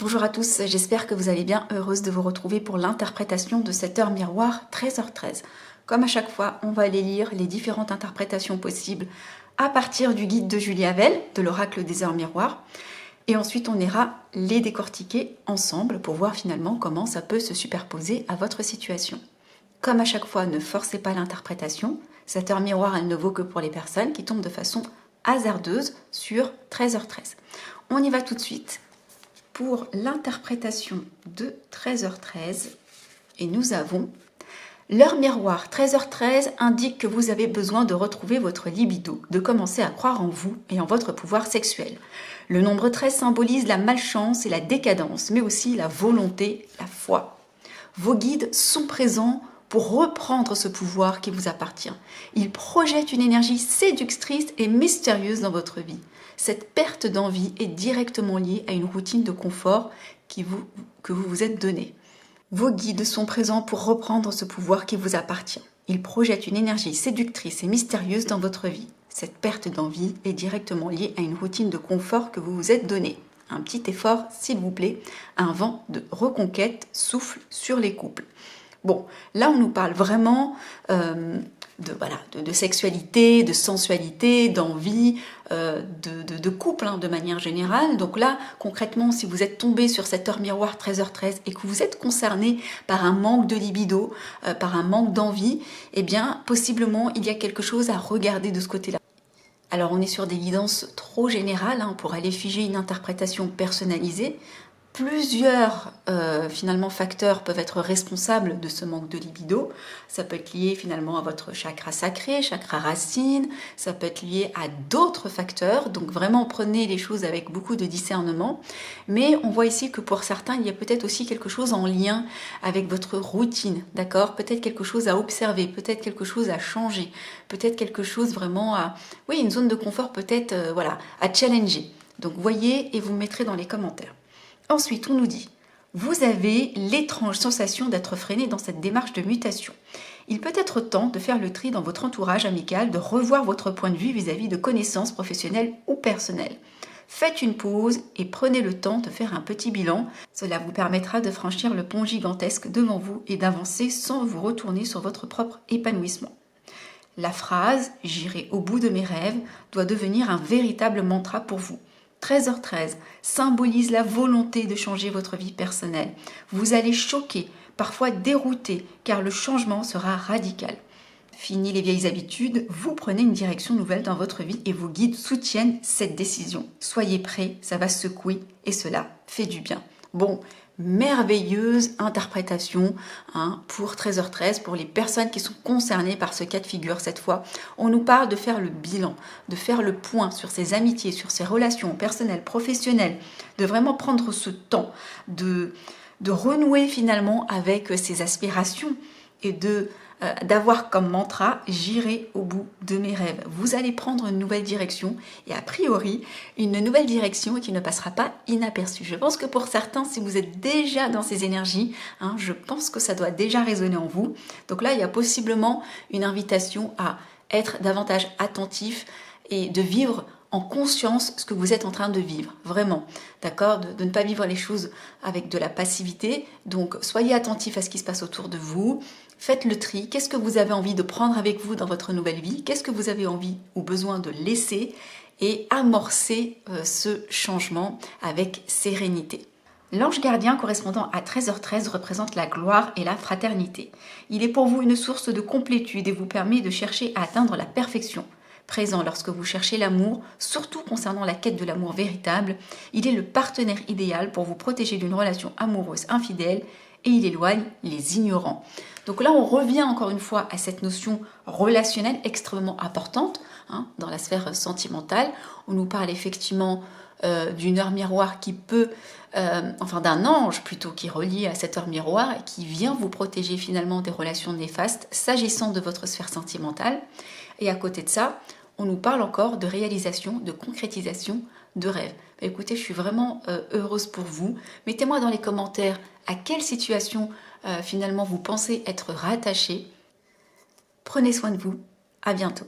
Bonjour à tous, j'espère que vous allez bien, heureuse de vous retrouver pour l'interprétation de cette heure miroir 13h13. Comme à chaque fois, on va aller lire les différentes interprétations possibles à partir du guide de Julie Havel, de l'oracle des heures miroirs. Et ensuite, on ira les décortiquer ensemble pour voir finalement comment ça peut se superposer à votre situation. Comme à chaque fois, ne forcez pas l'interprétation. Cette heure miroir, elle ne vaut que pour les personnes qui tombent de façon hasardeuse sur 13h13. On y va tout de suite pour l'interprétation de 13h13 et nous avons l'heure miroir 13h13 indique que vous avez besoin de retrouver votre libido, de commencer à croire en vous et en votre pouvoir sexuel. Le nombre 13 symbolise la malchance et la décadence, mais aussi la volonté, la foi. Vos guides sont présents pour reprendre ce pouvoir qui vous appartient. Ils projettent une énergie séductrice et mystérieuse dans votre vie. Cette perte d'envie est directement liée à une routine de confort que vous vous êtes donnée. Vos guides sont présents pour reprendre ce pouvoir qui vous appartient. Ils projettent une énergie séductrice et mystérieuse dans votre vie. Cette perte d'envie est directement liée à une routine de confort que vous vous êtes donnée. Un petit effort, s'il vous plaît. Un vent de reconquête souffle sur les couples. Bon, là on nous parle vraiment de sexualité, de sensualité, d'envie, de couple de manière générale. Donc là, concrètement, si vous êtes tombé sur cette heure miroir 13h13 et que vous êtes concerné par un manque de libido, par un manque d'envie, eh bien, possiblement, il y a quelque chose à regarder de ce côté-là. Alors, on est sur des guidances trop générales pour aller figer une interprétation personnalisée. Plusieurs finalement facteurs peuvent être responsables de ce manque de libido. Ça peut être lié finalement à votre chakra sacré, chakra racine, ça peut être lié à d'autres facteurs, donc vraiment prenez les choses avec beaucoup de discernement. Mais on voit ici que pour certains, il y a peut-être aussi quelque chose en lien avec votre routine, d'accord? Peut-être quelque chose à observer, peut-être quelque chose à changer, peut-être quelque chose vraiment à... Oui, une zone de confort peut-être à challenger. Donc voyez et vous mettrez dans les commentaires. Ensuite, on nous dit, vous avez l'étrange sensation d'être freiné dans cette démarche de mutation. Il peut être temps de faire le tri dans votre entourage amical, de revoir votre point de vue vis-à-vis de connaissances professionnelles ou personnelles. Faites une pause et prenez le temps de faire un petit bilan. Cela vous permettra de franchir le pont gigantesque devant vous et d'avancer sans vous retourner sur votre propre épanouissement. La phrase « J'irai au bout de mes rêves » doit devenir un véritable mantra pour vous. 13h13 symbolise la volonté de changer votre vie personnelle. Vous allez choquer, parfois dérouter, car le changement sera radical. Fini les vieilles habitudes, vous prenez une direction nouvelle dans votre vie et vos guides soutiennent cette décision. Soyez prêts, ça va secouer et cela fait du bien. Bon, merveilleuse interprétation pour 13h13, pour les personnes qui sont concernées par ce cas de figure cette fois. On nous parle de faire le bilan, de faire le point sur ses amitiés, sur ses relations personnelles, professionnelles, de vraiment prendre ce temps, de renouer finalement avec ses aspirations et d'avoir comme mantra « J'irai au bout de mes rêves ». Vous allez prendre une nouvelle direction et a priori, une nouvelle direction qui ne passera pas inaperçue. Je pense que pour certains, si vous êtes déjà dans ces énergies, je pense que ça doit déjà résonner en vous. Donc là, il y a possiblement une invitation à être davantage attentif et de vivre en conscience ce que vous êtes en train de vivre, vraiment, d'accord, de ne pas vivre les choses avec de la passivité. Donc soyez attentifs à ce qui se passe autour de vous, faites le tri, qu'est-ce que vous avez envie de prendre avec vous dans votre nouvelle vie, qu'est-ce que vous avez envie ou besoin de laisser et amorcer ce changement avec sérénité. L'ange gardien correspondant à 13h13 représente la gloire et la fraternité. Il est pour vous une source de complétude et vous permet de chercher à atteindre la perfection. Présent lorsque vous cherchez l'amour, surtout concernant la quête de l'amour véritable, il est le partenaire idéal pour vous protéger d'une relation amoureuse infidèle et il éloigne les ignorants. Donc là, on revient encore une fois à cette notion relationnelle extrêmement importante dans la sphère sentimentale. On nous parle effectivement d'une heure miroir qui peut, d'un ange plutôt qui est relié à cette heure miroir et qui vient vous protéger finalement des relations néfastes s'agissant de votre sphère sentimentale. Et à côté de ça, on nous parle encore de réalisation, de concrétisation de rêves. Écoutez, je suis vraiment heureuse pour vous. Mettez-moi dans les commentaires à quelle situation finalement vous pensez être rattaché. Prenez soin de vous. À bientôt.